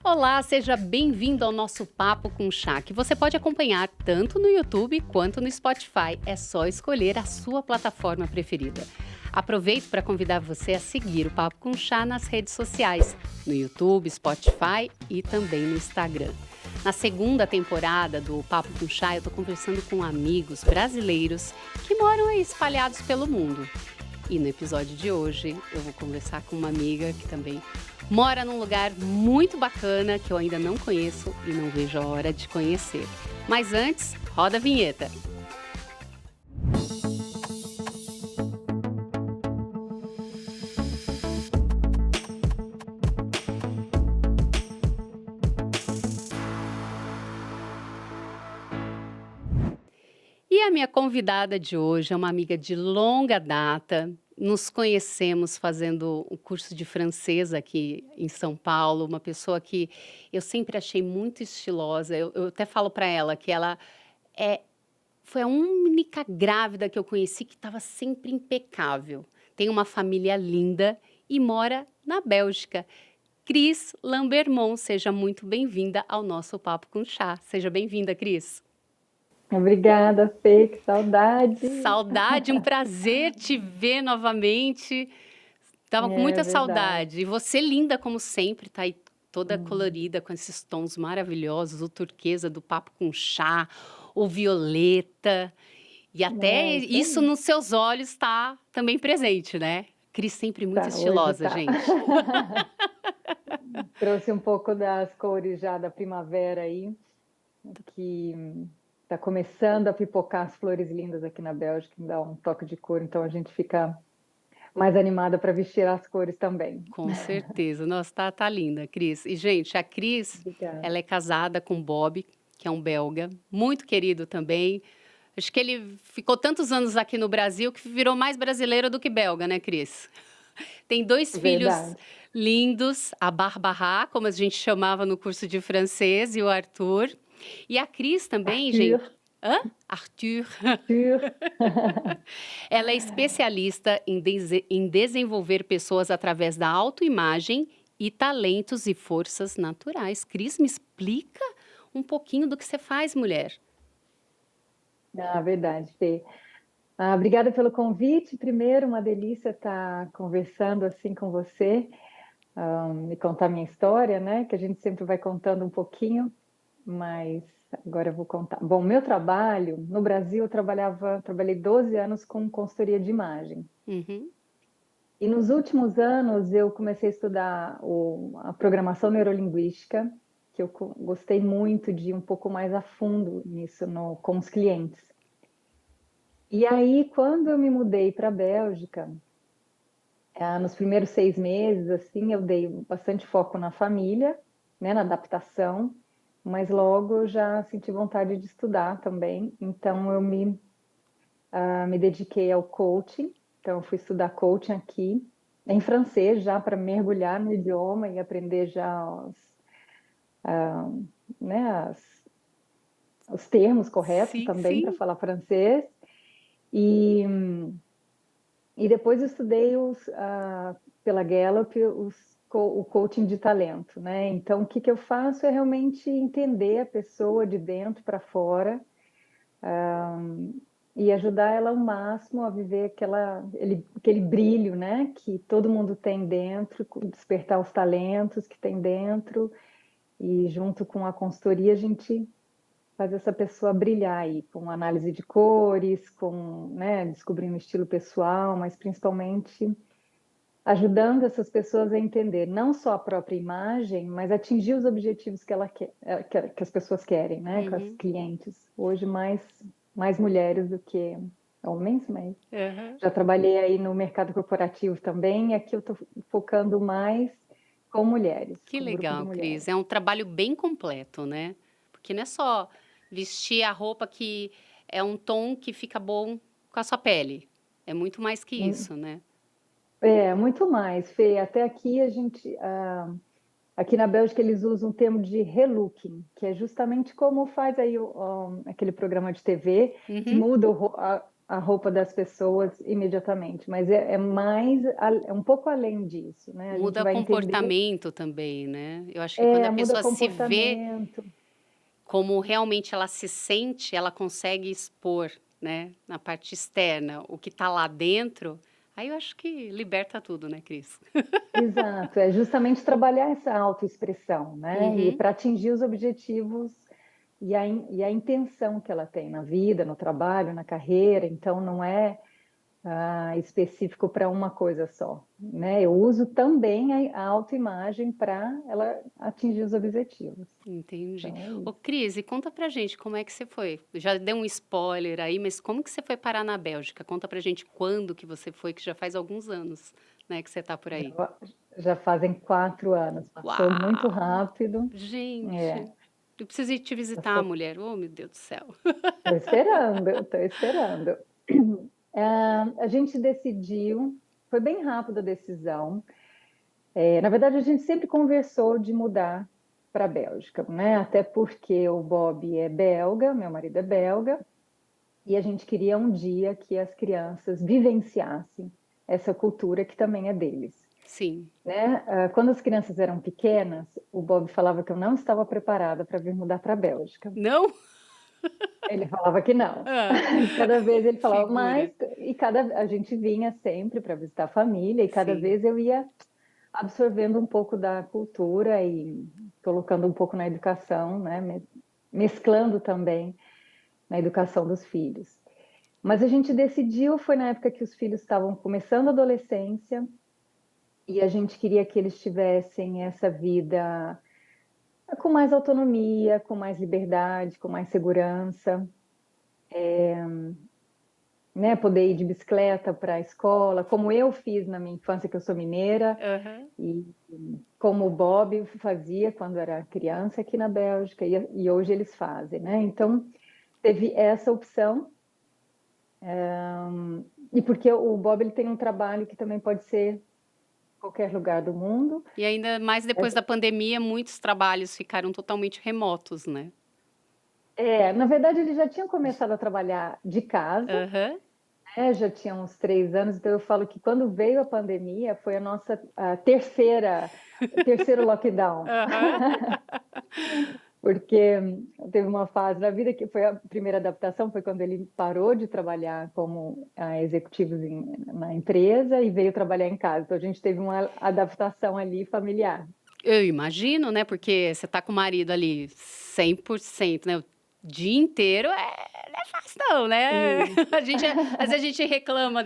Olá, seja bem-vindo ao nosso Papo com Chá, que você pode acompanhar tanto no YouTube quanto no Spotify. É só escolher a sua plataforma preferida. Aproveito para convidar você a seguir o Papo com Chá nas redes sociais, no YouTube, Spotify e também no Instagram. Na segunda temporada do Papo com Chá, eu estou conversando com amigos brasileiros que moram aí espalhados pelo mundo. E no episódio de hoje, eu vou conversar com uma amiga que também mora num lugar muito bacana que eu ainda não conheço e não vejo a hora de conhecer. Mas antes, roda a vinheta. E a minha convidada de hoje é uma amiga de longa data. Nos conhecemos fazendo o curso de francês aqui em São Paulo, uma pessoa que eu sempre achei muito estilosa. Eu até falo para ela que ela é, foi a única grávida que eu conheci que estava sempre impecável. Tem uma família linda e mora na Bélgica. Cris Lambermont, seja muito bem-vinda ao nosso Papo com Chá. Seja bem-vinda, Cris. Obrigada, Fê, que saudade. Saudade, um prazer te ver novamente. Tava com É muita verdade. saudade. E você linda como sempre, tá aí toda Hum, colorida com esses tons maravilhosos, o turquesa do papo com chá, o violeta. E até É isso isso aí. nos seus olhos está também presente, né? Cris sempre muito Tá, hoje estilosa, tá. gente. Trouxe um pouco das cores já da primavera aí, que tá começando a pipocar as flores lindas aqui na Bélgica, que dá um toque de cor, então a gente fica mais animada para vestir as cores também. Com certeza. Nossa, tá linda, Cris. E, gente, a Cris, Obrigada. ela é casada com o Bob, que é um belga, muito querido também. Acho que ele ficou tantos anos aqui no Brasil que virou mais brasileiro do que belga, né, Cris? Tem dois filhos Verdade. lindos, a Barbara, como a gente chamava no curso de francês, e o Arthur. E a Cris também, gente. Arthur, Hã? Arthur. Arthur. Ela é especialista em desenvolver pessoas através da autoimagem e talentos e forças naturais. Cris, me explica um pouquinho do que você faz, mulher. Ah, verdade, Fê. Obrigada pelo convite. Primeiro, uma delícia estar conversando assim com você, e contar minha história, né? Que a gente sempre vai contando um pouquinho, mas agora eu vou contar. Bom, meu trabalho, no Brasil, trabalhei 12 anos com consultoria de imagem. Uhum. E nos últimos anos eu comecei a estudar a programação neurolinguística, que eu gostei muito de ir um pouco mais a fundo nisso com os clientes. E aí, quando eu me mudei para a Bélgica, nos primeiros 6 meses, assim, eu dei bastante foco na família, né, na adaptação, mas logo eu já senti vontade de estudar também. Então, me dediquei ao coaching. Então, eu fui estudar coaching aqui, em francês, já para mergulhar no idioma e aprender já né, os termos corretos Sim, também para sim. falar francês. E depois eu estudei pela Gallup o coaching de talento, né? Então, o que que eu faço é realmente entender a pessoa de dentro para fora, e ajudar ela ao máximo a viver aquele brilho, né? Que todo mundo tem dentro, despertar os talentos que tem dentro, e junto com a consultoria a gente faz essa pessoa brilhar aí, com análise de cores, né, descobrindo um estilo pessoal, mas principalmente ajudando essas pessoas a entender não só a própria imagem, mas atingir os objetivos que ela quer, que as pessoas querem, né, com as Uhum. clientes. Hoje mais mulheres do que homens, mas Aham. já trabalhei aí no mercado corporativo também, e aqui eu estou focando mais com mulheres, Que com um grupo de legal, Cris. mulheres. É um trabalho bem completo, né? Porque não é só vestir a roupa que é um tom que fica bom com a sua pele. É muito mais que isso, né? É, muito mais, Fê. Até aqui aqui na Bélgica eles usam o termo de relooking, que é justamente como faz aí aquele programa de TV que Uhum. muda a roupa das pessoas imediatamente, mas é mais, é um pouco além disso, né? A gente Muda vai entender, comportamento também, né? Eu acho que quando a muda pessoa se vê comportamento. como realmente ela se sente, ela consegue expor, né, na parte externa, o que está lá dentro, aí eu acho que liberta tudo, né, Cris? Exato, é justamente trabalhar essa autoexpressão, né? E Uhum. para atingir os objetivos e a intenção que ela tem na vida, no trabalho, na carreira. Então, não é específico para uma coisa só, né? Eu uso também a autoimagem para ela atingir os objetivos. Entendi. Então, é Ô, isso. Cris, e conta pra gente como é que você foi. Já deu um spoiler aí, mas como que você foi parar na Bélgica? Conta pra gente quando que você foi, que já faz alguns anos, né, que você tá por aí. Já, já fazem 4 anos, passou muito Uau! rápido. É, Gente, eu preciso ir te visitar, passou. mulher. Oh, meu Deus do céu. Estou esperando, estou esperando. A gente decidiu, foi bem rápida a decisão. Na verdade, a gente sempre conversou de mudar para a Bélgica, né? Até porque o Bob é belga, meu marido é belga, e a gente queria um dia que as crianças vivenciassem essa cultura que também é deles, Sim. né? Quando as crianças eram pequenas, o Bob falava que eu não estava preparada para vir mudar para a Bélgica. Não? Ele falava que não. Ah, Cada vez ele falava mais, figura. e a gente vinha sempre para visitar a família, e cada Sim. vez eu ia absorvendo um pouco da cultura e colocando um pouco na educação, né? Mesclando também na educação dos filhos. Mas a gente decidiu, foi na época que os filhos estavam começando a adolescência, e a gente queria que eles tivessem essa vida com mais autonomia, com mais liberdade, com mais segurança, né? Poder ir de bicicleta para a escola, como eu fiz na minha infância, que eu sou mineira, Aham. e como o Bob fazia quando era criança aqui na Bélgica, e hoje eles fazem, né? Então, teve essa opção, e porque o Bob ele tem um trabalho que também pode ser em qualquer lugar do mundo. E ainda mais depois da pandemia, muitos trabalhos ficaram totalmente remotos, né? Na verdade, ele já tinha começado a trabalhar de casa, Aham. né? Já tinha uns 3 anos, então eu falo que quando veio a pandemia foi a nossa terceiro lockdown. Aham. Porque teve uma fase na vida que foi a primeira adaptação, foi quando ele parou de trabalhar como executivo na empresa e veio trabalhar em casa. Então a gente teve uma adaptação ali familiar. Eu imagino, né? Porque você tá com o marido ali 100%, né? O dia inteiro não é fácil, não, né? E Às vezes a gente reclama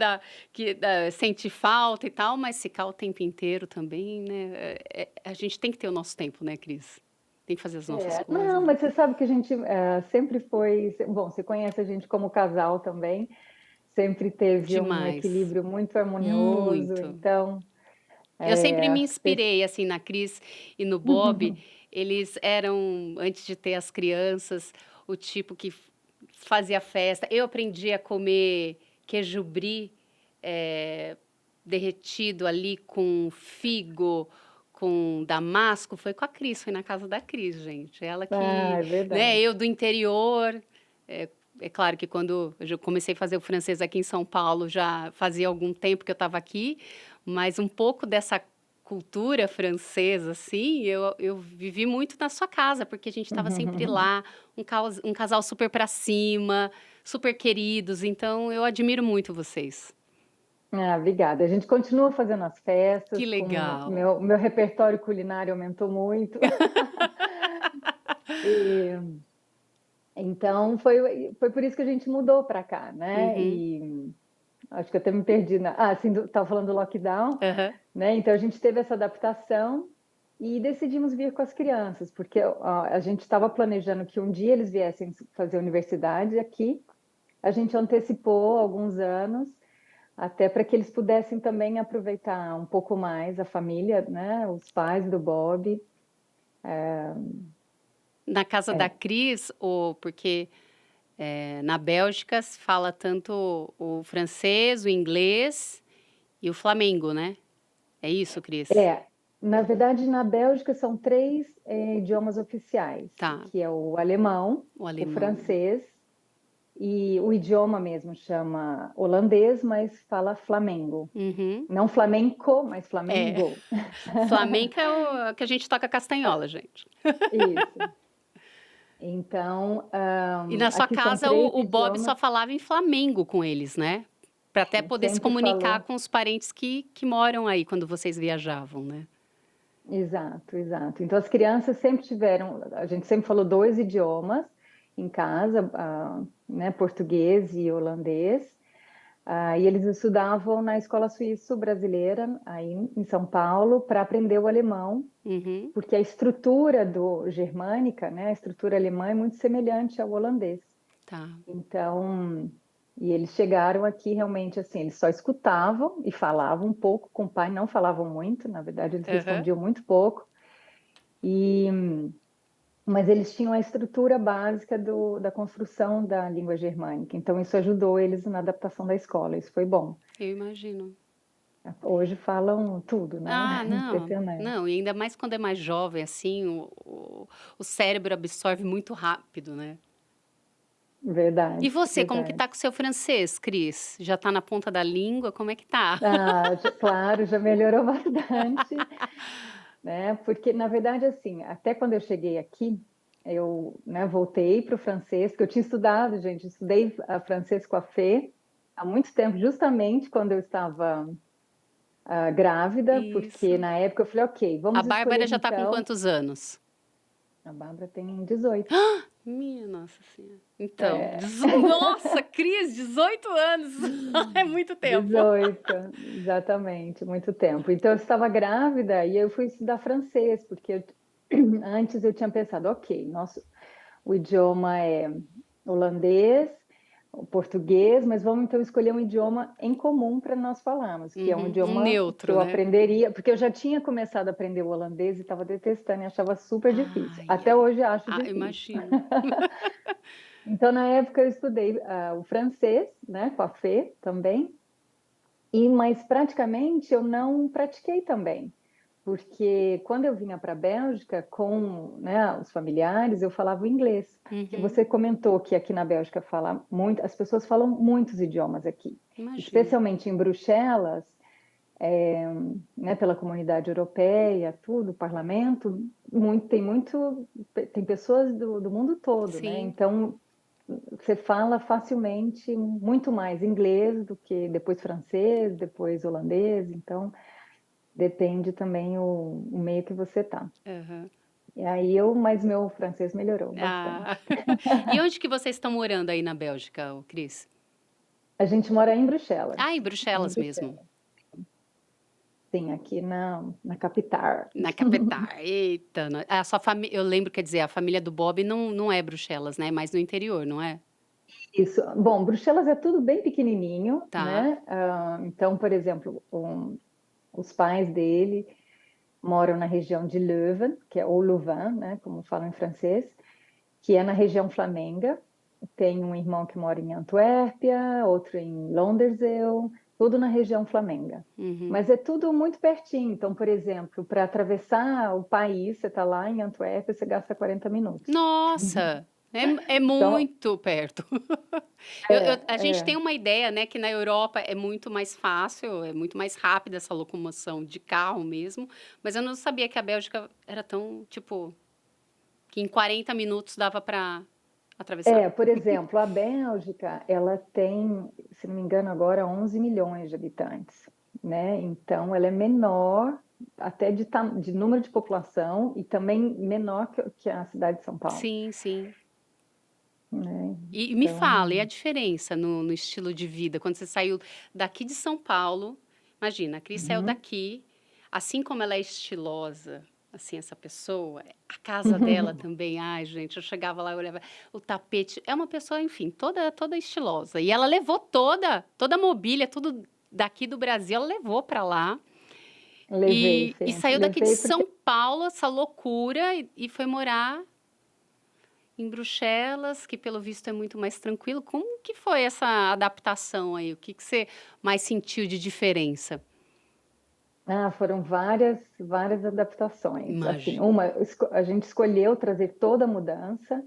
sente falta e tal, mas ficar o tempo inteiro também, né? A gente tem que ter o nosso tempo, né, Cris? Tem que fazer as nossas não, coisas. mas você sabe que a gente sempre foi. Bom, você conhece a gente como casal também, sempre teve um Demais. equilíbrio muito harmonioso. Muito. Então, Eu sempre me acho que inspirei, assim, na Cris e no Bob. Eles eram, antes de ter as crianças, o tipo que fazia festa. Eu aprendi a comer queijo brie derretido ali com figo, com damasco. Foi com a Cris, foi na casa da Cris, gente. Ela que, é né, verdade. eu do interior. É claro que quando eu já comecei a fazer o francês aqui em São Paulo, já fazia algum tempo que eu estava aqui, mas um pouco dessa cultura francesa, assim, eu vivi muito na sua casa, porque a gente estava sempre lá, um casal super para cima, super queridos, então eu admiro muito vocês. Obrigada. A gente continua fazendo as Que festas, com legal. meu repertório culinário aumentou muito. E, então foi por isso que a gente mudou para cá, né? Uhum, E acho que eu até me perdi sim, estava falando do lockdown, aham. né? Então a gente teve essa adaptação e decidimos vir com as crianças, porque a gente estava planejando que um dia eles viessem fazer universidade aqui. A gente antecipou alguns anos, até para que eles pudessem também aproveitar um pouco mais a família, né? Os pais do Bob. Na casa da É, Cris, ou porque na Bélgica se fala tanto o francês, o inglês e o flamengo, né? É isso, Cris? é, na verdade, na Bélgica são três idiomas oficiais, Tá. que é o alemão, O o alemão. francês e o idioma mesmo chama holandês, mas fala flamengo. Uhum. Não flamenco, mas É. flamengo. Flamenca é o que a gente toca castanhola, gente. Isso. Então, E na sua aqui são casa, três o Bob só idiomas, falava em Flamengo com eles, né? Para até poder se sempre comunicar falou. com os parentes que moram aí quando vocês viajavam, né? Exato, exato. Então, as crianças sempre tiveram, a gente sempre falou dois idiomas em casa, né, português e holandês. E eles estudavam na escola suíço-brasileira, aí em São Paulo, para aprender o alemão, Uhum. porque a estrutura do germânica, né, a estrutura alemã é muito semelhante ao holandês. Tá. Então, e eles chegaram aqui realmente assim, eles só escutavam e falavam um pouco com o pai, não falavam muito, na verdade eles Aham. respondiam muito pouco. E, mas eles tinham a estrutura básica da construção da língua germânica, então isso ajudou eles na adaptação da escola, isso foi bom. Eu imagino. Hoje falam tudo, né? Ah, não, Impressionante. não, e ainda mais quando é mais jovem, assim, o cérebro absorve muito rápido, né? E Verdade, você, como que verdade. tá com o seu francês, Cris? Já tá na ponta da língua? Como é que tá? Claro, já melhorou bastante, né? Porque, na verdade, assim, até quando eu cheguei aqui, eu, né, voltei para o francês, que eu tinha estudado, gente, estudei francês com a Fê há muito tempo, justamente quando eu estava grávida, porque Isso. na época eu falei, ok, A vamos Bárbara escolher já tá com então. quantos anos? A Bárbara tem 18. Minha nossa senhora. Então, É, nossa, Cris, 18 anos. É muito tempo. 18, exatamente, muito tempo. Então eu estava grávida e eu fui estudar francês, porque antes eu tinha pensado, ok, o idioma é holandês, o português, mas vamos então escolher um idioma em comum para nós falarmos, que é um Uhum, um idioma que neutro, eu né? aprenderia, porque eu já tinha começado a aprender o holandês e estava detestando e achava super difícil. Ai, Até ai. hoje acho Ah, difícil. imagino. Então, na época, eu estudei o francês, né, com a Fê também, mas praticamente eu não pratiquei também, porque quando eu vinha para a Bélgica com, né, os familiares, eu falava inglês. Que Uhum, você comentou que aqui na Bélgica fala muito, as pessoas falam muitos idiomas aqui, imagino. especialmente em Bruxelas, né, pela comunidade europeia, tudo, o parlamento, tem pessoas do mundo todo, né? Sim. Então você fala facilmente muito mais inglês do que depois francês, depois holandês, então depende também o meio que você tá. Aham. E aí mas meu francês melhorou Ah. bastante. E onde que vocês estão morando aí na Bélgica, ô Cris? A gente mora em Bruxelas, Ah, em em Bruxelas mesmo. Bruxelas. Sim, aqui na capital. Na capital. Eita, a sua família, eu lembro, quer dizer, a família do Bob não é Bruxelas, né? Mais no interior, não é? Isso. Bom, Bruxelas é tudo bem pequenininho, Tá. né? Então, por exemplo, os pais dele moram na região de Leuven, que é ou Louvain, né, como falam em francês, que é na região flamenga. Tem um irmão que mora em Antuérpia, outro em Londerzeel, tudo na região flamenga. Uhum. Mas é tudo muito pertinho. Então, por exemplo, para atravessar o país, você está lá em Antuérpia, você gasta 40 minutos. Nossa, é Então, muito perto. A gente tem é. uma ideia, né, que na Europa é muito mais fácil, é muito mais rápida essa locomoção de carro mesmo, mas eu não sabia que a Bélgica era tão, tipo, que em 40 minutos dava para atravessar. Por exemplo, a Bélgica, ela tem, se não me engano, agora 11 milhões de habitantes, né? Então, ela é menor até de número de população e também menor que a cidade de São Paulo, Sim, sim. né? E me fala, e a Então, diferença no estilo de vida? Quando você saiu daqui de São Paulo, imagina, a Cris saiu uhum. daqui, assim como ela é estilosa, assim, essa pessoa, a casa dela também, ai, gente, eu chegava lá, eu olhava, o tapete, é uma pessoa, enfim, toda estilosa. E ela levou toda a mobília, tudo daqui do Brasil, ela levou para lá. Levei E sempre, saiu daqui de levei São porque Paulo, essa loucura, e foi morar em Bruxelas, que pelo visto é muito mais tranquilo. Como que foi essa adaptação aí? O que que você mais sentiu de diferença? foram várias adaptações. Assim, Imagino. a gente escolheu trazer toda a mudança,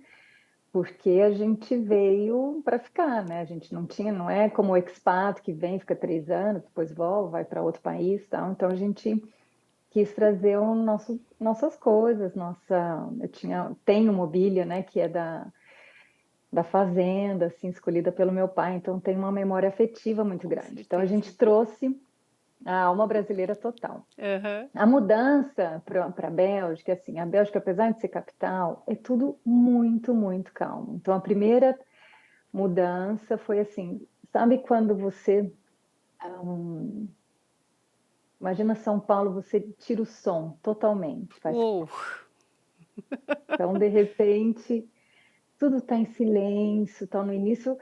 porque a gente veio para ficar, né? A gente não tinha, não é como o expat que vem, fica 3 anos, depois volta, vai para outro país, tal. Então a gente quis trazer nossas coisas, tenho mobília, né? Que é da fazenda, assim, escolhida pelo meu pai. Então tem uma memória afetiva muito Com grande. Então a certeza. gente trouxe a alma brasileira total. Aham. A mudança para a Bélgica, assim, a Bélgica, apesar de ser capital, é tudo muito, muito calmo. Então, a primeira mudança foi assim, sabe quando você, hum, imagina São Paulo, você tira o som totalmente, faz, Uou, então, de repente, tudo está em silêncio, tá no início,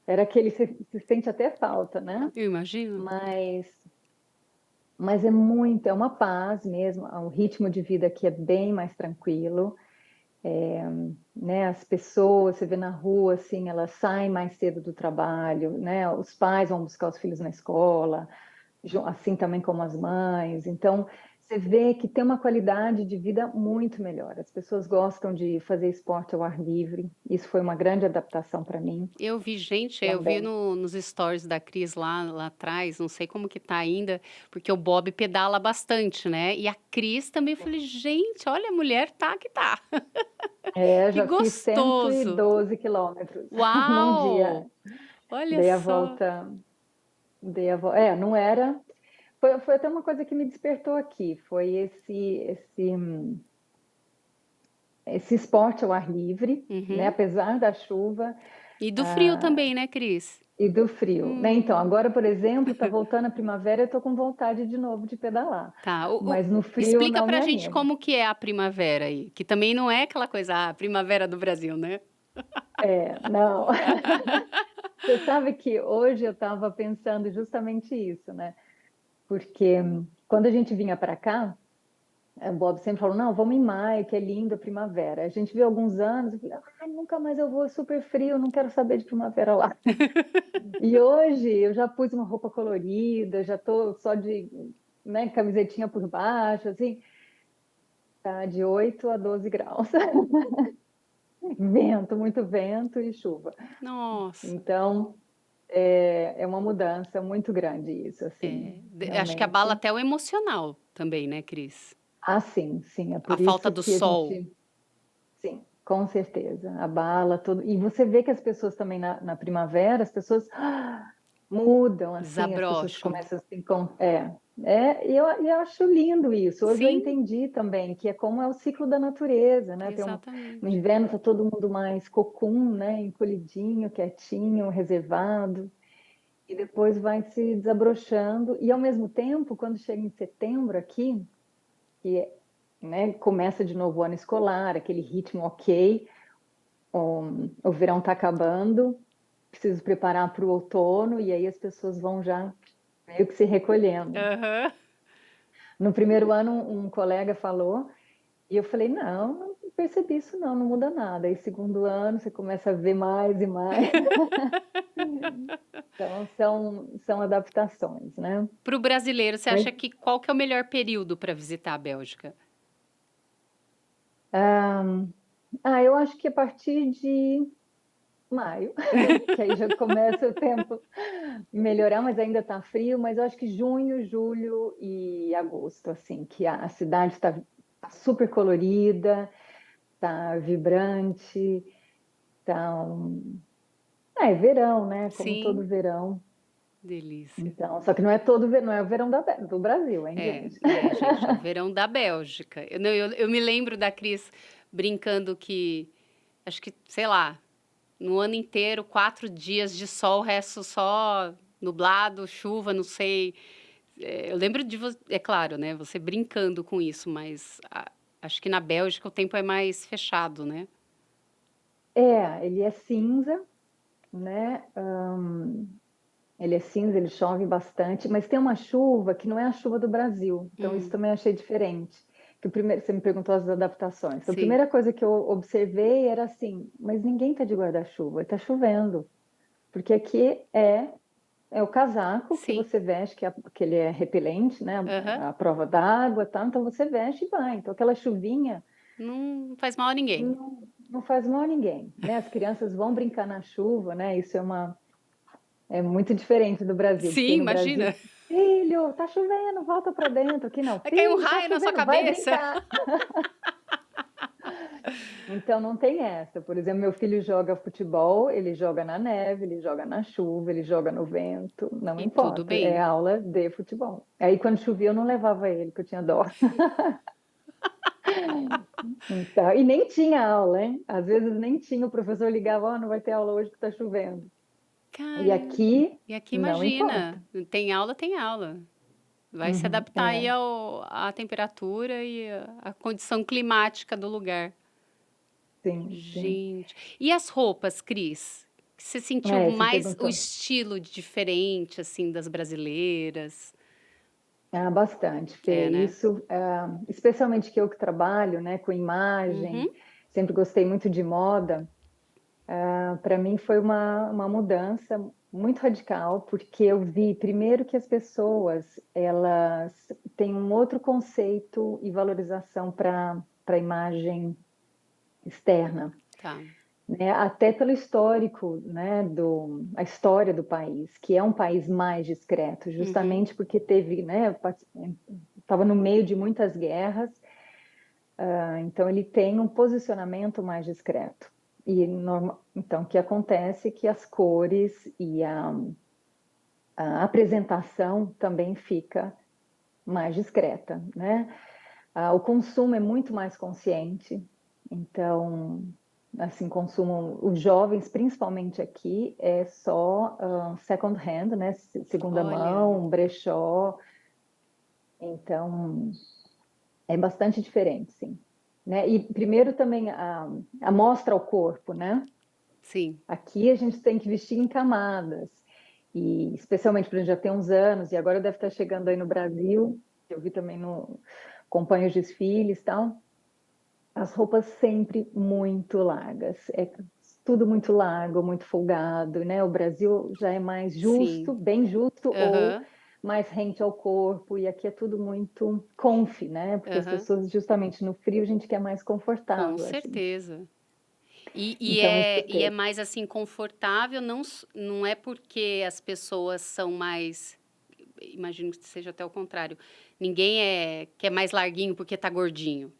era aquele, se sente até falta, né? eu imagino. Mas, é uma paz mesmo, o ritmo de vida aqui é bem mais tranquilo. Né, as pessoas, você vê na rua, assim, elas saem mais cedo do trabalho, né, os pais vão buscar os filhos na escola, assim também como as mães. Então, você vê que tem uma qualidade de vida muito melhor. As pessoas gostam de fazer esporte ao ar livre. Isso foi uma grande adaptação para mim Eu vi, gente, eu vi também. nos stories da Cris lá atrás, não sei como que tá ainda, porque o Bob pedala bastante, né? E a Cris também, eu falei, gente, olha, a mulher tá que tá. É, Que já fiz gostoso. 112 quilômetros num dia. Uau! Olha Dei a só. volta, dei a volta. É, não era. Foi até uma coisa que me despertou aqui. Foi esse esporte ao ar livre, né? Uhum. Apesar da chuva, E do frio ah, também, né, Cris? e do frio, né? Então, Hum. agora, por exemplo, tá voltando a primavera, eu tô com vontade de novo de pedalar, Tá. mas no frio Explica não me pra gente animo. como que é a primavera aí, que também não é aquela coisa, a primavera do Brasil, né? É, não. Você sabe que hoje eu estava pensando justamente isso, né? Porque quando a gente vinha para cá, o Bob sempre falou, não, vamos em maio, que é lindo a primavera. A gente viu alguns anos, eu falei, nunca mais eu vou, é super frio, não quero saber de primavera lá. E hoje eu já pus uma roupa colorida, já tô só de, né, camisetinha por baixo, assim, tá de 8 a 12 graus. Vento, muito vento e chuva. Nossa. Então, é uma mudança muito grande isso, assim, É, acho que abala realmente. até o emocional também, né, Cris? Ah, sim, sim, é A por falta isso do que a sol, gente, sim, com certeza, abala tudo. E você vê que as pessoas também na primavera, as pessoas mudam, assim, as pessoas desabrocham. começam a se e eu acho lindo isso. Hoje eu Sim, entendi também que é como é o ciclo da natureza, né? No exatamente. inverno tá todo mundo mais cocum, né? Encolhidinho, quietinho, reservado, e depois vai se desabrochando. E ao mesmo tempo, quando chega em setembro aqui, que né, começa de novo o ano escolar, aquele ritmo ok, o verão está acabando, preciso preparar para o outono, e aí as pessoas vão já meio que se recolhendo. Aham. No primeiro ano, um colega falou, e eu falei, não percebi isso não, não muda nada. Aí, segundo ano, você começa a ver mais e mais. Então, são adaptações, né? Para o brasileiro, você Mas, acha que qual que é o melhor período para visitar a Bélgica? eu acho que a partir de maio, que aí já começa o tempo melhorar, mas ainda está frio. Mas eu acho que junho, julho e agosto, assim, que a cidade está super colorida, está vibrante, tá é verão, né? Como todo Sim, verão. delícia. Então, só que não é todo verão, não é o verão do Brasil, hein, É, gente? não, gente, é o verão da Bélgica. Não, eu me lembro da Cris brincando que, acho que, sei lá, no ano inteiro, 4 dias de sol, o resto só nublado, chuva, não sei. É, eu lembro de você, é claro, né? Você brincando com isso, mas acho que na Bélgica o tempo é mais fechado, né? Ele é cinza, né? Ele é cinza, ele chove bastante, mas tem uma chuva que não é a chuva do Brasil. Então, isso Hum, também achei diferente. Que o primeiro, você me perguntou as adaptações. Então, a sim, primeira coisa que eu observei era assim, mas ninguém está de guarda-chuva, está chovendo. Porque aqui é o casaco que sim. você veste, que ele é repelente, né? Aham. A prova d'água, e tal. Então você veste e vai. Então aquela chuvinha Não faz mal a ninguém. não faz mal a ninguém, né? As crianças vão brincar na chuva, né? Isso é muito diferente do Brasil, porque Sim, no Brasil, imagina. filho, tá chovendo, volta para dentro. Aqui não, Vai cair um filho, tá raio na sua chovendo, vai cabeça. brincar. Então não tem essa. Por exemplo, meu filho joga futebol, ele joga na neve, ele joga na chuva, ele joga no vento, não E tudo importa, é bem. aula de futebol. Aí quando chovia eu não levava ele, porque eu tinha dó. Então, e nem tinha aula, hein? Às vezes nem tinha, o professor ligava, ó, não vai ter aula hoje que tá chovendo. E Caramba. aqui E aqui, não importa. imagina, tem aula, tem aula. Vai se Uhum, adaptar aí à temperatura e à condição climática do lugar. sim, sim. Gente. E as roupas, Cris? Você sentiu Você mais o perguntou. estilo diferente, assim, das brasileiras? Ah, bastante, É, Fê. né? Isso, especialmente que eu que trabalho, né, com imagem, Uhum. sempre gostei muito de moda. Para mim foi uma mudança muito radical, porque eu vi primeiro que as pessoas elas têm um outro conceito e valorização para a imagem externa, Tá. né? Até pelo histórico, né, a história do país, que é um país mais discreto, Uhum. justamente porque teve, né, estava no meio de muitas guerras, então ele tem um posicionamento mais discreto. Então, o que acontece é que as cores e a apresentação também fica mais discreta, né? O consumo é muito mais consciente, então, assim, consumam os jovens, principalmente aqui, é só second hand, né? Segunda Olha, mão, brechó. Então, é bastante diferente, sim. Né? E primeiro também a mostra ao corpo, né? sim. Aqui a gente tem que vestir em camadas, e especialmente porque já tem uns anos, e agora deve estar chegando aí no Brasil, eu vi também no acompanho os desfiles e tal, as roupas sempre muito largas, é tudo muito largo, muito folgado, né? O Brasil já é mais justo, Sim. bem justo, ou Aham. mais rente ao corpo, e aqui é tudo muito comfy, né? Porque as Aham. pessoas, justamente no frio, a gente quer mais Com confortável, assim. certeza. Então, isso E é teve. mais assim confortável, não é porque as pessoas são mais. Imagino que seja até o contrário. Ninguém quer mais larguinho porque tá gordinho.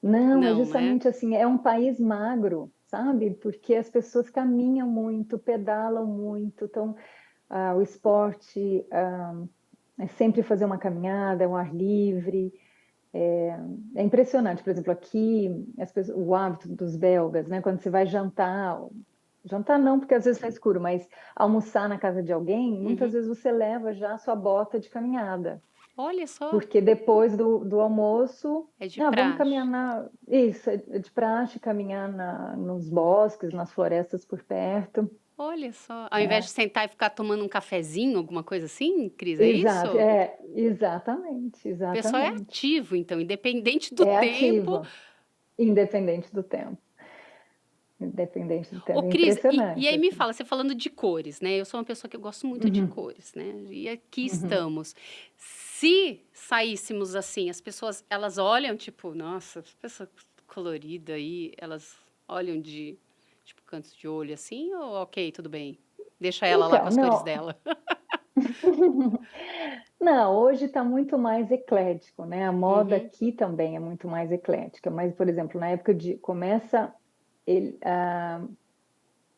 Não, é Não, né? justamente assim, é um país magro, sabe? Porque as pessoas caminham muito, pedalam muito, então o esporte é sempre fazer uma caminhada, é um ar livre. É impressionante, por exemplo, aqui o hábito dos belgas, né? Quando você vai jantar, jantar não, porque às vezes está escuro, mas almoçar na casa de alguém, muitas Uhum. vezes você leva já a sua bota de caminhada. Olha só, Porque depois do almoço, é de vamos caminhar praxe. Isso, é de praxe caminhar nos bosques, nas florestas por perto. Olha só. Ao invés de É, sentar e ficar tomando um cafezinho, alguma coisa assim, Cris, é exato, isso? exatamente, O pessoal é exatamente. ativo, então, independente do É tempo. ativo, independente do tempo. Independente do Ô, tempo. É Cris, e impressionante, aí me assim. fala, você falando de cores, né? Eu sou uma pessoa que eu gosto muito de Uhum, cores, né? E aqui uhum. estamos. Se saíssemos assim, as pessoas, elas olham, tipo, nossa, essa pessoa colorida aí, elas olham de, tipo, cantos de olho assim, ou ok, tudo bem. Deixa ela lá com Então, as cores não, dela. não, hoje está muito mais eclético, né? A moda Uhum, aqui também é muito mais eclética, mas, por exemplo, na época de começa ele,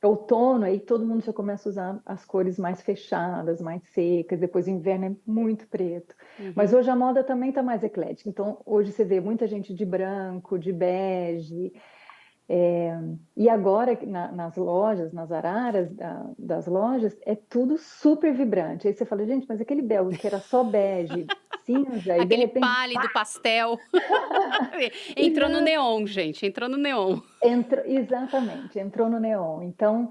outono, aí todo mundo já começa a usar as cores mais fechadas, mais secas, depois inverno é muito preto. Mas uhum. hoje a moda também está mais eclética, então hoje você vê muita gente de branco, de bege, e agora nas lojas, nas araras das lojas, é tudo super vibrante. Aí você fala, gente, mas aquele belga que era só bege, cinza, e de Aquele repente, pálido pá, pastel. Entrou no exato, neon, gente, entrou no neon. exatamente, entrou no neon. Então,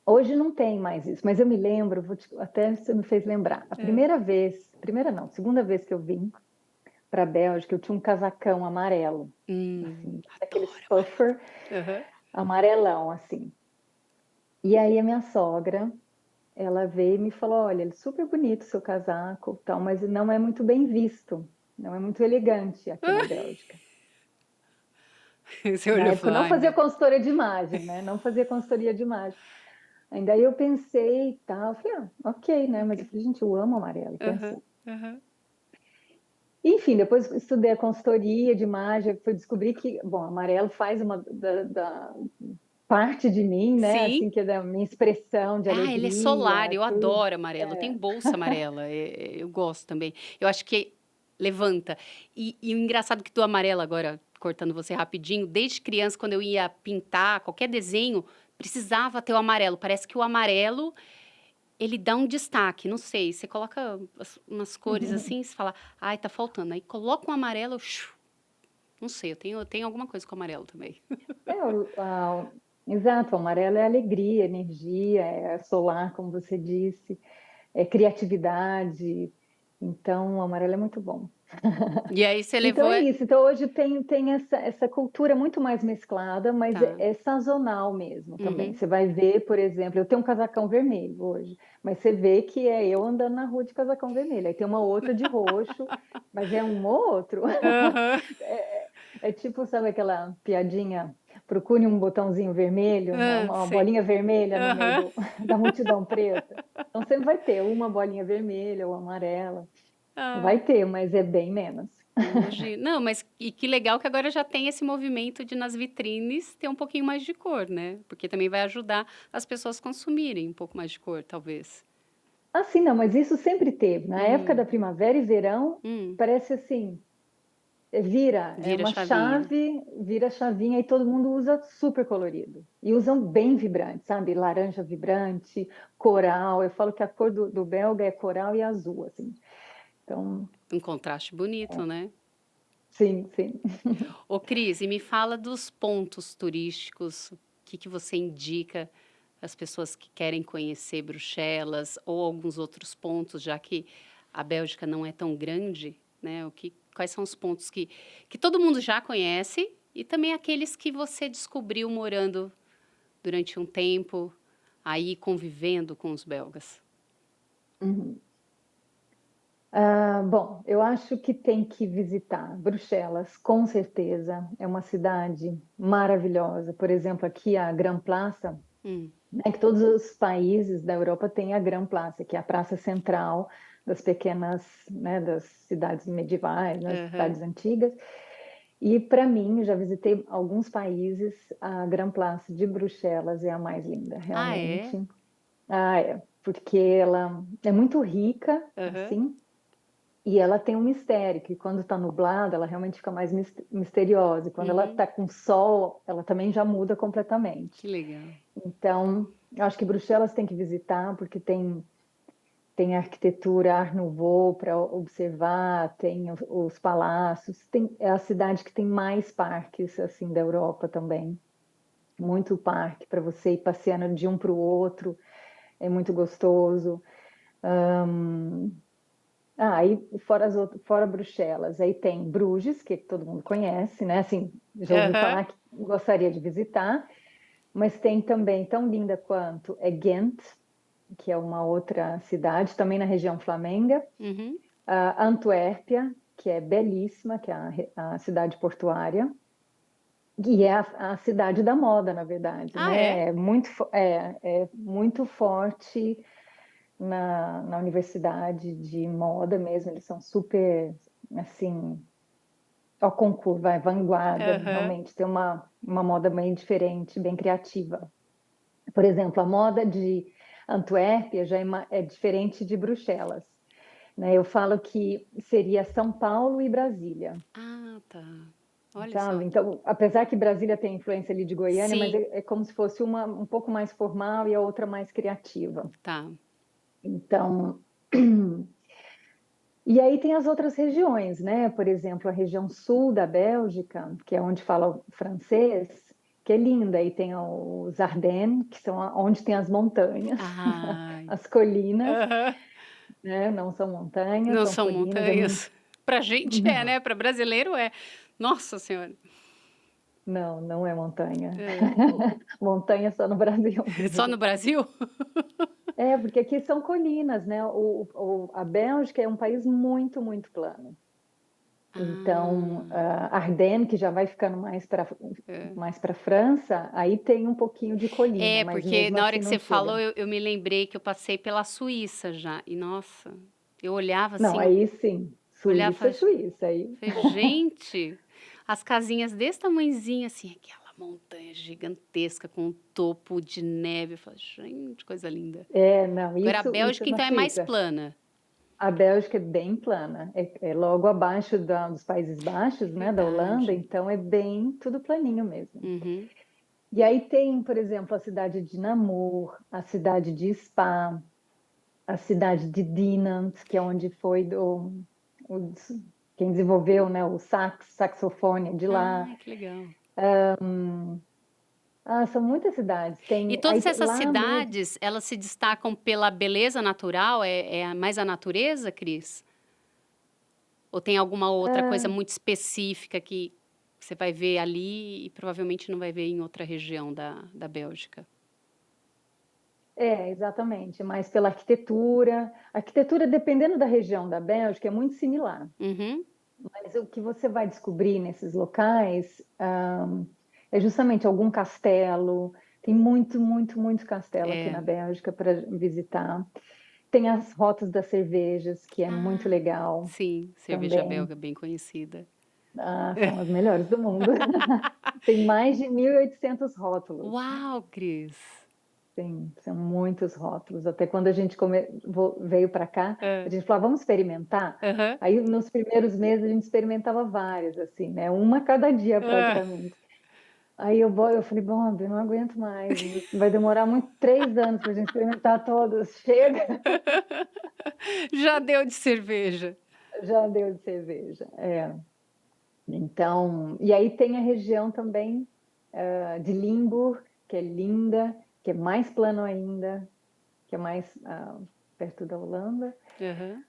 hoje não tem mais isso, mas eu me lembro, até você me fez lembrar. A É. primeira vez, primeira não, segunda vez que eu vim para a Bélgica, eu tinha um casacão amarelo, assim, aqueles Adoro puffer amarelo. amarelão, assim. E aí a minha sogra, ela veio e me falou, olha, ele é super bonito o seu casaco, tal, mas não é muito bem visto, não é muito elegante aqui na Aham. Bélgica. Você Na olhou e época eu falou, não ai, fazia meu. consultoria de imagem, né? Não fazia consultoria de imagem. Ainda aí eu pensei e tal, falei, ok, né? Mas eu Ok. falei, gente, eu amo amarelo, pensei. Aham, aham. Enfim, depois estudei a consultoria de imagem, fui descobrir que, bom, amarelo faz uma da parte de mim, né? Sim. Assim, que é da minha expressão de Ah, ele é solar, alegria, eu tudo. adoro amarelo. Eu tenho bolsa amarela, eu gosto também. Eu acho que levanta. E o engraçado que do amarelo, agora, cortando você rapidinho, desde criança, quando eu ia pintar qualquer desenho, precisava ter o amarelo. Parece que o amarelo, ele dá um destaque, não sei. Você coloca umas cores assim, você fala, ai, tá faltando. Aí coloca um amarelo, não sei, eu tenho alguma coisa com amarelo também. É, exato, o amarelo é alegria, energia, é solar, como você disse, é criatividade. Então, o amarelo é muito bom. E aí você Então levou. é isso. Então hoje tem essa cultura muito mais mesclada, mas é, Tá. é sazonal mesmo também. Uhum. Você vai ver, por exemplo, eu tenho um casacão vermelho hoje, mas você vê que é eu andando na rua de casacão vermelho. Aí tem uma outra de roxo, mas é um ou outro. Aham. É tipo, sabe aquela piadinha? Procure um botãozinho vermelho, Ah, uma sei. bolinha vermelha no meio Aham. da multidão preta. Então sempre vai ter uma bolinha vermelha ou amarela. Ah, Vai ter, mas é bem menos. imagino. Não, mas e que legal que agora já tem esse movimento de nas vitrines ter um pouquinho mais de cor, né? Porque também vai ajudar as pessoas a consumirem um pouco mais de cor, talvez. Assim, não, mas isso sempre teve. Na época da Hum, primavera e verão, hum. parece assim, é Vira a uma chavinha. chave, vira a chavinha e todo mundo usa super colorido. E usam bem vibrante, sabe? Laranja vibrante, coral. Eu falo que a cor do belga é coral e azul, assim. Então, Um contraste bonito, né? sim, sim. Ô, Cris, e me fala dos pontos turísticos, o que que você indica às pessoas que querem conhecer Bruxelas ou alguns outros pontos, já que a Bélgica não é tão grande, né? Quais são os pontos que todo mundo já conhece e também aqueles que você descobriu morando durante um tempo, aí convivendo com os belgas? Uhum. Bom, eu acho que tem que visitar Bruxelas, com certeza. É uma cidade maravilhosa. Por exemplo, aqui a Gran Plaça, Hum, né, que todos os países da Europa têm a Gran Plaça, que é a praça central das pequenas, né, das cidades medievais, das aham. cidades antigas. E para mim, já visitei alguns países, a Gran Plaça de Bruxelas é a mais linda, Ah, é? realmente. Ah, é, porque ela é muito rica, Aham. assim, e ela tem um mistério, que quando está nublada, ela realmente fica mais misteriosa. E quando ela Uhum. está com sol, ela também já muda completamente. Que legal. Então, eu acho que Bruxelas tem que visitar, porque tem arquitetura Art Nouveau para observar, tem os palácios, é a cidade que tem mais parques assim da Europa também. Muito parque para você ir passeando de um para o outro, é muito gostoso. Aí fora Bruxelas, aí tem Bruges, que todo mundo conhece, né? Assim, já ouvi Aham. falar que gostaria de visitar, mas tem também, tão linda quanto, é Ghent, que é uma outra cidade, também na região Flamenga, Uhum. Antuérpia, que é belíssima, que é a cidade portuária, e é a cidade da moda, na verdade, Ah, é? né? É muito forte na universidade de moda mesmo, eles são super, assim, ao concurso, vanguarda, Aham. realmente, tem uma moda bem diferente, bem criativa. Por exemplo, a moda de Antuérpia já é diferente de Bruxelas, né? Eu falo que seria São Paulo e Brasília, Ah, tá. Olha só. sabe? Então, apesar que Brasília tem influência ali de Goiânia, mas Sim, é como se fosse uma um pouco mais formal e a outra mais criativa. tá. Então, e aí tem as outras regiões, né? Por exemplo, a região sul da Bélgica, que é onde fala o francês, que é linda. Aí tem os Ardennes, que são onde tem as montanhas, Ai. as colinas, Aham. né? Não são montanhas, Não são são colinas. É muito... montanhas. Pra gente é, Não, né? Pra brasileiro é. Nossa Senhora. não é montanha. É. Montanha só no Brasil Só no mesmo. Brasil? É, porque aqui são colinas, né? A Bélgica é um país muito, muito plano. Então, Ah, Ardennes, que já vai ficando é. mais para França, aí tem um pouquinho de colina, É, mas porque mesmo na hora assim que não você falou, chega. eu me lembrei que eu passei pela Suíça já. E nossa, eu olhava Não, assim, aí sim, olhava, Suíça, Suíça, aí. falei, gente, as casinhas desse tamanhozinho, assim, aquela montanha gigantesca com um topo de neve. Eu falei, gente, coisa linda. Não, Agora a isso Bélgica, na então, é mais Suíça. plana. A Bélgica é bem plana, é logo abaixo dos Países Baixos, né, da Holanda, Verdade. então é bem tudo planinho mesmo. Uhum. E aí tem, por exemplo, a cidade de Namur, a cidade de Spa, a cidade de Dinant, que é onde foi o- quem desenvolveu, né, o saxofone de lá. Ai, que legal. São muitas cidades. E Tem aí todas essas lá mesmo. cidades, elas se destacam pela beleza natural? Mais a natureza, Cris? Ou tem alguma outra coisa muito específica que você vai ver ali e provavelmente não vai ver em outra região da Bélgica? Exatamente, mas pela arquitetura. A arquitetura, dependendo da região da Bélgica, é muito similar. Uhum, Mas o que você vai descobrir nesses locais, é justamente algum castelo. Tem muito, muito, muito castelo aqui é. na Bélgica para visitar. Tem as rotas das cervejas, que é muito Ah, legal sim, cerveja também. belga bem conhecida. São as melhores do mundo. Tem mais de 1.800 rótulos. Uau, Cris! Sim, são muitos rótulos. Até quando a gente veio para cá, a É. gente falou, vamos experimentar? Aham. Aí, nos primeiros meses, a gente experimentava várias, assim, né? Uma a cada dia, Ah. praticamente. Aí eu falei, bom, eu não aguento mais. Vai demorar muito, 3 anos para a gente experimentar todas. Chega, Já deu de cerveja. já deu de cerveja. Então, e aí tem a região também de Limburg, que é linda, que é mais plano ainda, que é mais perto da Holanda. Aham.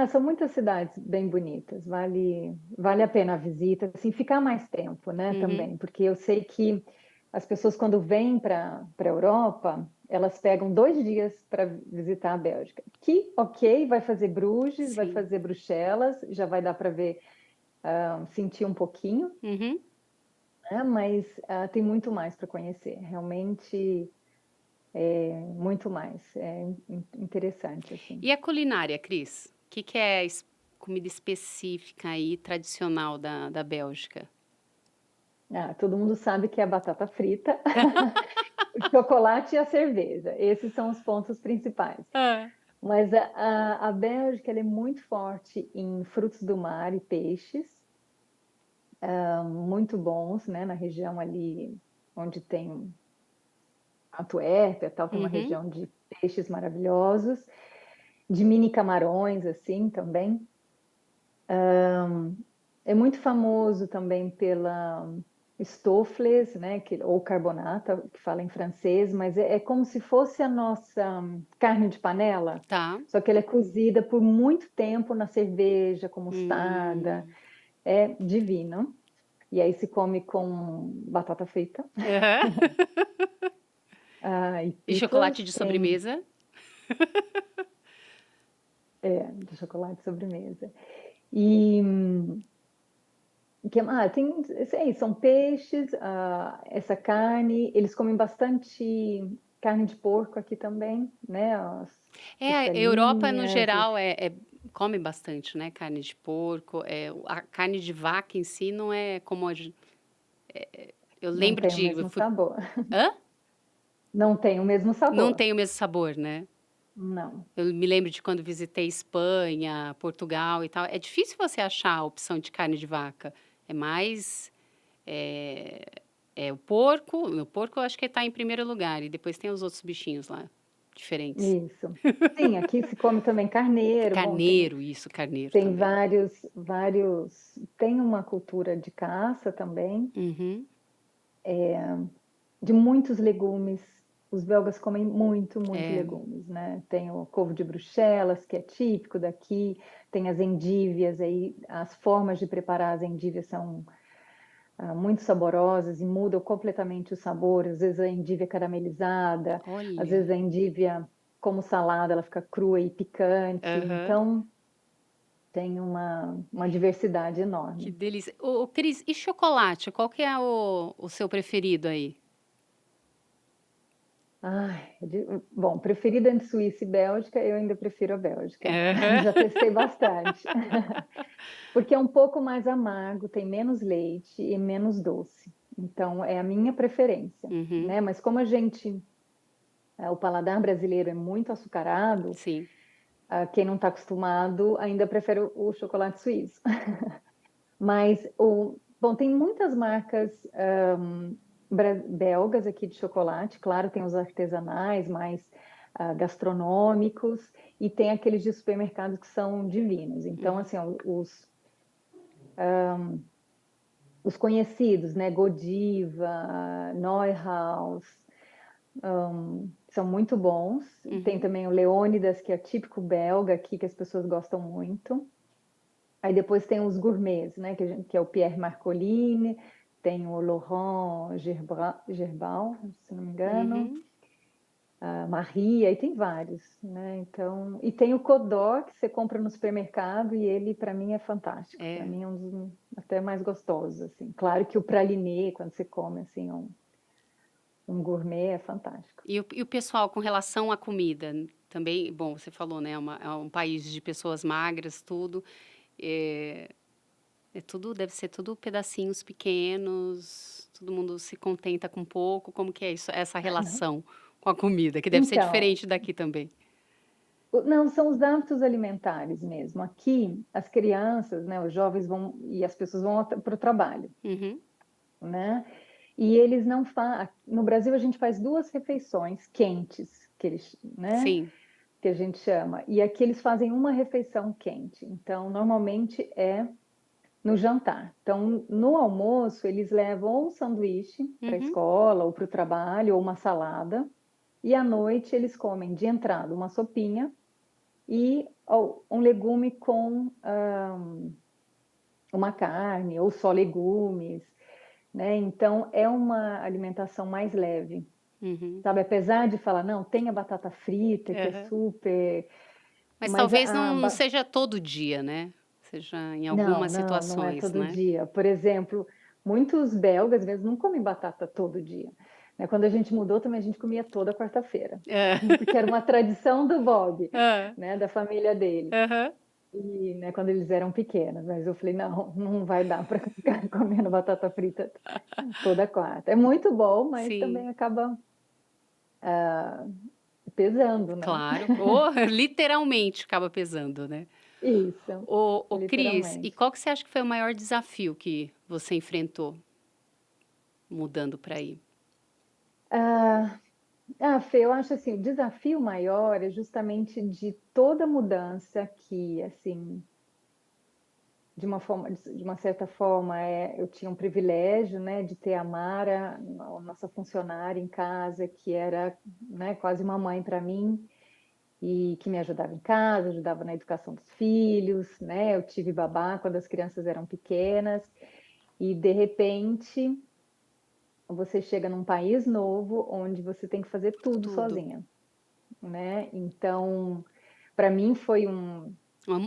São muitas cidades bem bonitas, vale a pena a visita, assim, ficar mais tempo, né, Uhum. também, porque eu sei que as pessoas quando vêm para a Europa, elas pegam 2 dias para visitar a Bélgica, que, ok, vai fazer Bruges, vai Sim. fazer Bruxelas, já vai dar para ver, sentir um pouquinho, Uhum. né, mas tem muito mais para conhecer, realmente muito mais, interessante, assim. E a culinária, Cris? O que, que é comida específica aí, tradicional da Bélgica? Todo mundo sabe que é a batata frita, o chocolate e a cerveja. Esses são os pontos principais. Ah. Mas a Bélgica ela é muito forte em frutos do mar e peixes, muito bons, né? Na região ali onde tem Antuérpia, tal, tem uma Uhum. região de peixes maravilhosos, de mini camarões, assim, também. É muito famoso também pela Stoufles, né, ou carbonata, que fala em francês, mas é como se fosse a nossa carne de panela, Tá. só que ela é cozida por muito tempo na cerveja, com mostarda, Hum. é divino. E aí se come com batata frita, Aham. e E chocolate pickles, de tem sobremesa? de chocolate de sobremesa. E tem, sei, são peixes, essa carne, eles comem bastante carne de porco aqui também, né? As É, a Europa, no costelinhas. geral, come bastante, né? Carne de porco. A carne de vaca em si não é como eu Não lembro tem o de. Eu mesmo fui, sabor. hã? Não tem o mesmo Não sabor. tem o mesmo sabor, né? Não, Eu me lembro de quando visitei Espanha, Portugal e tal. É difícil você achar a opção de carne de vaca. É mais. É, o porco. O porco eu acho que está em primeiro lugar. E depois tem os outros bichinhos lá, diferentes. isso. Sim, aqui se come também carneiro. Bom, tem, Carneiro, isso, carneiro tem também. vários. Tem uma cultura de caça também, Uhum. de muitos legumes. Os belgas comem muito, muito É. legumes, né? Tem o couve de Bruxelas, que é típico daqui, tem as endívias, aí as formas de preparar as endívias são muito saborosas e mudam completamente o sabor. Às vezes a endívia é caramelizada, às Olha. vezes a endívia, como salada, ela fica crua e picante. Aham. Então, Tem uma diversidade Que enorme. delícia. Ô, Cris, e chocolate? Qual que é o seu preferido aí? Ai, bom, preferida entre Suíça e Bélgica, eu ainda prefiro a Bélgica. Aham. Já testei bastante. Porque é um pouco mais amargo, tem menos leite e menos doce. Então, é a minha preferência, Uhum, né? Mas como o paladar brasileiro é muito açucarado, sim. quem não está acostumado ainda prefere o chocolate suíço. Mas, bom, tem muitas marcas belgas aqui de chocolate, claro, tem os artesanais, mais gastronômicos, e tem aqueles de supermercado que são divinos. Então, Uhum. assim, os conhecidos, né? Godiva, Neuhaus, são muito bons. Tem Uhum. também o Leônidas, que é típico belga aqui, que as pessoas gostam muito. Aí depois tem os gourmets, né? Que é o Pierre Marcolini, tem o Laurent Gerbal, se não me engano, Uhum. a Maria, e tem vários, né? Então, e tem o Codó, que você compra no supermercado, e ele, para mim, é fantástico. Para É. mim, é um dos até mais gostosos, assim. Claro que o praliné, quando você come, assim, um gourmet, é fantástico. E o pessoal com relação à comida, também, bom, você falou, né? É um país de pessoas magras, tudo. É, tudo, deve ser tudo pedacinhos pequenos, todo mundo se contenta com pouco. Como que é isso, essa relação com a comida, que deve ser Então, diferente daqui também. não, são os hábitos alimentares mesmo. Aqui, as crianças, né, os jovens vão e as pessoas vão para o trabalho, Uhum. né? E eles não fazem. No Brasil, a gente faz duas refeições quentes, né? Sim. Que a gente chama. E aqui eles fazem uma refeição quente. Então, normalmente é no jantar. Então, no almoço, eles levam um sanduíche para a Uhum. escola ou para o trabalho, ou uma salada. E à noite, eles comem de entrada uma sopinha e um legume com uma carne, ou só legumes, né? Então, é uma alimentação mais leve, Uhum. sabe? Apesar de falar, não, tem a batata frita, que é Aham. super. Mas Mas talvez não seja todo dia, né? Seja em não, algumas não é situações, todo né? dia. Por exemplo, muitos belgas, às vezes, não comem batata todo dia. Né? Quando a gente mudou, também a gente comia toda quarta-feira, É. porque era uma tradição do Bob, Ah, né? Da família dele. aham. E, né, quando eles eram pequenos, mas eu falei, não, não vai dar para ficar comendo batata frita toda quarta. É muito bom, mas Sim, também acaba pesando, né? claro. Ou literalmente acaba pesando, né? Isso, Ô, Cris, e literalmente. qual que você acha que foi o maior desafio que você enfrentou mudando para aí? Ah, Fê, eu acho assim, o desafio maior é justamente de toda mudança que, assim, de uma certa forma, eu tinha um privilégio, né, de ter a Mara, a nossa funcionária em casa, que era, né, quase uma mãe para mim e que me ajudava em casa, ajudava na educação dos filhos, né? Eu tive babá quando as crianças eram pequenas e de repente você chega num país novo onde você tem que fazer tudo Tudo. sozinha, né? Então, para mim foi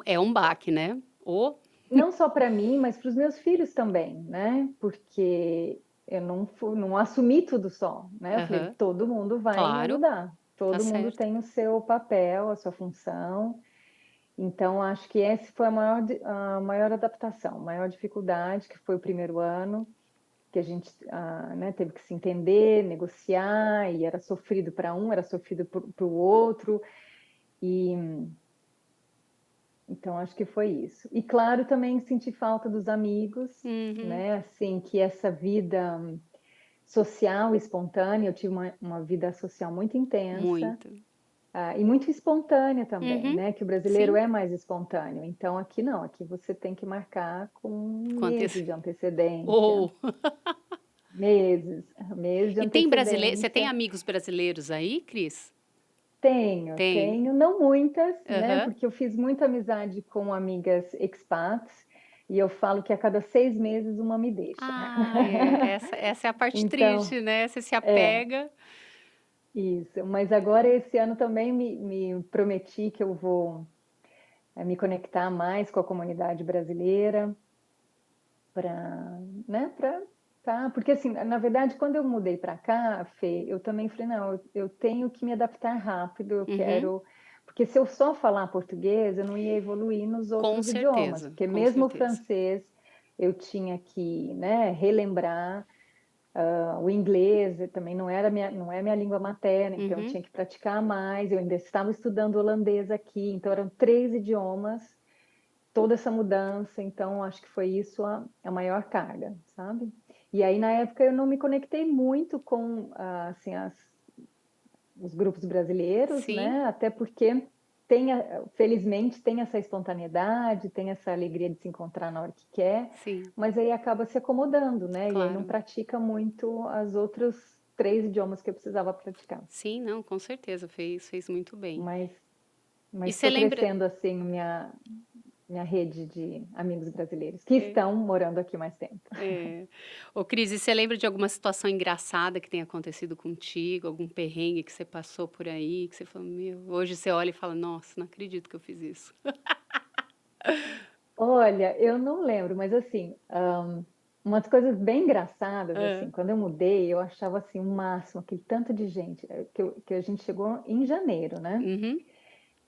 É um baque, né? Ou, não só para mim, mas para os meus filhos também, né? Porque eu não assumi tudo só, né? Eu falei, aham, todo mundo vai me claro, ajudar, tá todo mundo certo. tem o seu papel, a sua função. Então, acho que esse foi a maior adaptação, a maior dificuldade, que foi o primeiro ano, que a gente né, teve que se entender, negociar, e era sofrido para um, era sofrido para o outro, e então acho que foi isso. E claro, também senti falta dos amigos, Uhum, né? Assim, que essa vida social, espontânea, eu tive uma vida social muito intensa, muito. e muito espontânea também, Uhum, né? Que o brasileiro sim, é mais espontâneo. Então, aqui não, aqui você tem que marcar com com meses de antecedência. Ou, Meses, meses de e tem brasileiro, você tem antecedência. amigos brasileiros aí, Cris? Tem. Tenho, não muitas, né? Aham. Porque eu fiz muita amizade com amigas expats e eu falo que a cada 6 meses uma me deixa. Ah, é. Essa é a parte Então, triste, né? Você se é, apega. isso. Mas agora, esse ano também me prometi que eu vou me conectar mais com a comunidade brasileira, para, né, tá, porque assim, na verdade, quando eu mudei para cá, Fê, eu também falei, não, eu tenho que me adaptar rápido, eu Uhum. quero, porque se eu só falar português, eu não ia evoluir nos Com outros idiomas, certeza, porque com mesmo o certeza. francês eu tinha que, né, relembrar, o inglês também não é minha língua materna, então eu Uhum. tinha que praticar mais, eu ainda estava estudando holandês aqui, então eram 3 idiomas, toda essa mudança, então acho que foi isso a maior carga, sabe? E aí na época eu não me conectei muito com assim os grupos brasileiros, Sim, né? Até porque felizmente tem essa espontaneidade, tem essa alegria de se encontrar na hora que quer, sim, mas aí acaba se acomodando, né? E aí não claro. pratica muito as outros 3 idiomas que eu precisava praticar. Sim, não, com certeza, fez muito bem. Mas E mas você estou lembra, crescendo assim minha rede de amigos brasileiros que é, estão morando aqui mais tempo. é. Ô Cris, e você lembra de alguma situação engraçada que tenha acontecido contigo, algum perrengue que você passou por aí, que você falou, meu, hoje você olha e fala, nossa, não acredito que eu fiz isso. Olha, eu não lembro, mas assim, umas coisas bem engraçadas, É. assim, quando eu mudei, eu achava assim o máximo, aquele tanto de gente, que a gente chegou em janeiro, né? Uhum.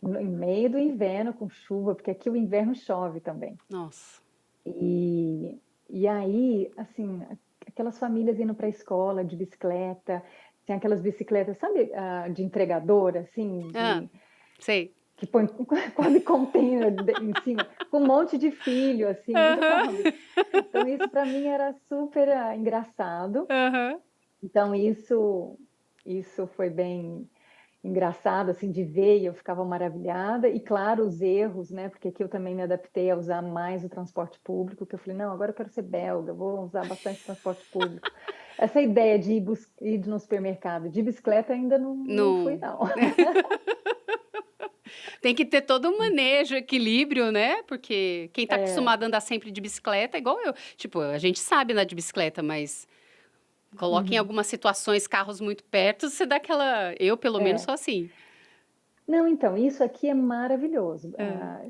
Em meio do inverno, com chuva, porque aqui o inverno chove também. Nossa. E, e aí, assim, aquelas famílias indo para a escola de bicicleta, tem aquelas bicicletas, sabe, de entregadora, assim, Ah, sei. que põe quase container em cima, com um monte de filho, assim, Aham. sabe? Então, isso para mim era super engraçado. Aham. Então, isso foi bem engraçado, assim, de ver, e eu ficava maravilhada. E, claro, os erros, né? Porque aqui eu também me adaptei a usar mais o transporte público, que eu falei, não, agora eu quero ser belga, vou usar bastante transporte público. Essa ideia de ir no supermercado de bicicleta ainda não fui, Não. não. Tem que ter todo um manejo, equilíbrio, né? Porque quem tá É, acostumado a andar sempre de bicicleta é igual eu. Tipo, a gente sabe andar de bicicleta, mas coloca em uhum, algumas situações, carros muito perto, você dá aquela. Eu, pelo menos, é. sou assim. Não, então, isso aqui é maravilhoso. É,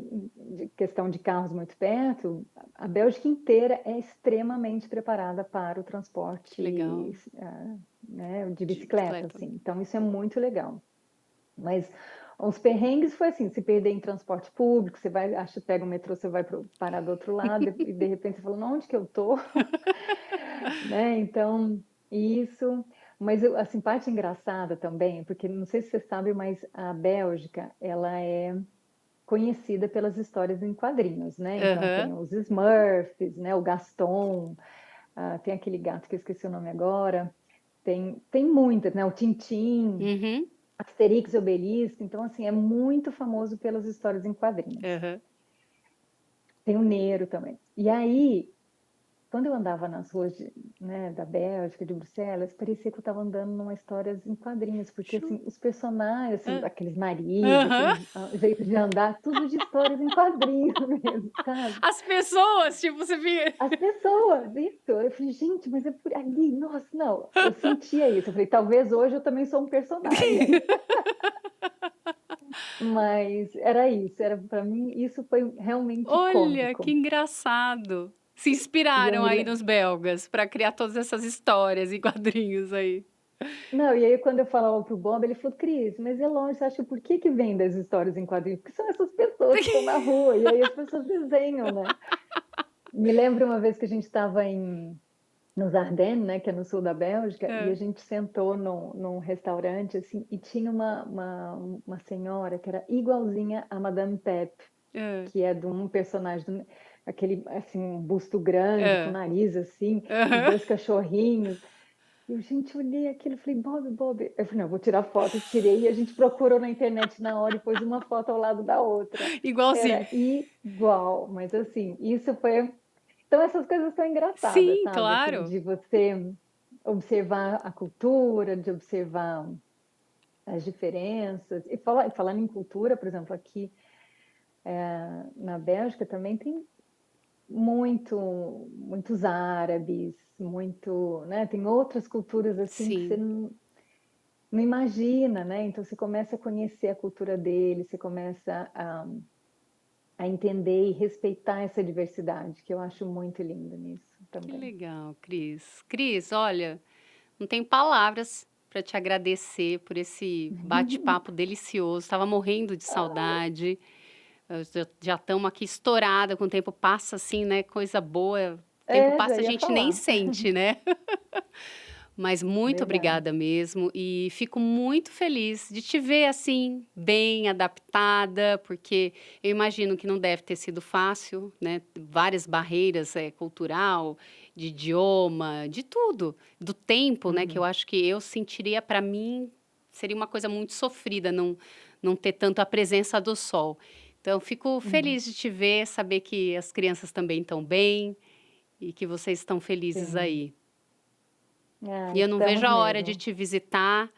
De questão de carros muito perto, a Bélgica inteira é extremamente preparada para o que legal. transporte, né, de De bicicleta, bicicleta. assim. Então, isso é muito legal. Mas uns perrengues foi assim, se perder em transporte público, você vai, acha, pega o metrô, você vai parar do outro lado e de repente você fala, "Não, onde que eu tô?" Né? Então, isso. Mas assim, parte engraçada também, porque não sei se você sabe, mas a Bélgica, ela é conhecida pelas histórias em quadrinhos, né? Então tem Aham. os Smurfs, né? O Gaston, tem aquele gato que eu esqueci o nome agora. Tem muitas, né? O Tintin, Uhum. Asterix e Obelix. Então, assim, é muito famoso pelas histórias em quadrinhos. Aham. Tem o Nero também. E aí, quando eu andava nas ruas né, da Bélgica, de Bruxelas, parecia que eu estava andando numa histórias em quadrinhos, porque Chu- assim, os personagens, assim, ah, aqueles nariz, Aham. aquele jeito de andar, tudo de histórias em quadrinhos mesmo, sabe? As pessoas, tipo, você via. As pessoas, isso. Eu falei, gente, mas é por ali, nossa, não. Eu sentia isso. Eu falei, talvez hoje eu também sou um personagem. Mas era isso, era para mim, isso foi realmente Olha, que cômico. engraçado. Se E eu inspiraram me, aí le- nos belgas para criar todas essas histórias e quadrinhos aí. Não, e aí quando eu falava pro Bob, ele falou, Cris, mas é lógico, você acha por que que vem das histórias em quadrinhos? Porque são essas pessoas que estão na rua, e aí as pessoas desenham, né? Me lembro uma vez que a gente estava nos Ardennes, né, que é no sul da Bélgica, e a É, gente sentou num restaurante, assim, e tinha uma senhora que era igualzinha a Madame Pep, é, que é de um personagem, aquele, assim, um busto grande, com o é. nariz, assim, e Aham. 2 cachorrinhos. E eu, gente, olhei aquilo e falei, Bob, Bob. Eu falei, não, eu vou tirar foto. Tirei e a gente procurou na internet na hora e pôs uma foto ao lado da outra. Igualzinho. Era igual, mas assim, isso foi. Então, essas coisas são engraçadas, Sim, sabe? Assim, claro. de você observar a cultura, de observar as diferenças. Falando em cultura, por exemplo, aqui na Bélgica também tem muitos árabes, muito, né? Tem outras culturas assim que você Sim. não imagina, né? Então você começa a conhecer a cultura dele, você começa a entender e respeitar essa diversidade, que eu acho muito lindo nisso Que também. legal, Cris. Cris, olha, não tenho palavras para te agradecer por esse bate-papo delicioso. Estava morrendo de saudade. Já estamos aqui estourada, com o tempo passa assim, né? Coisa boa. O tempo Já passa, a ia gente nem falar. sente, né? Mas muito Verdade. obrigada mesmo e fico muito feliz de te ver assim, bem adaptada, porque eu imagino que não deve ter sido fácil, né? Várias barreiras, cultural, de idioma, de tudo, do tempo, né? Que eu Uhum, acho que eu sentiria para mim seria uma coisa muito sofrida não ter tanto a presença do sol. Então, fico uhum. feliz de te ver, saber que as crianças também estão bem e que vocês estão felizes Sim. aí. E eu não vejo Estamos a hora de mesmo. te visitar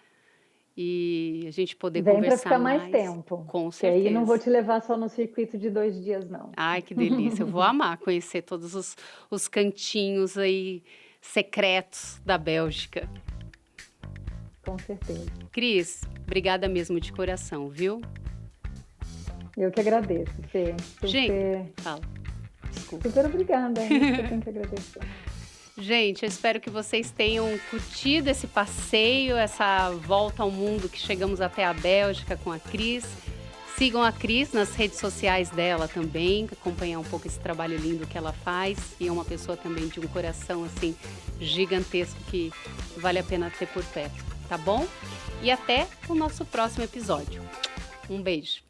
e a gente poder Vem para conversar ficar mais mais. tempo, Com que aí não vou certeza. te levar só no circuito de 2 dias, não. Ai, que delícia. Eu vou amar conhecer todos os cantinhos aí secretos da Bélgica. Com certeza. Cris, obrigada mesmo de coração, viu? Eu que agradeço, Fê. Gente, Super, fala, desculpa. super obrigada. É isso que eu tenho que agradecer. Gente, eu espero que vocês tenham curtido esse passeio, essa volta ao mundo que chegamos até a Bélgica com a Cris. Sigam a Cris nas redes sociais dela também, acompanhar um pouco esse trabalho lindo que ela faz. E é uma pessoa também de um coração assim gigantesco que vale a pena ter por perto, tá bom? E até o nosso próximo episódio. Um beijo.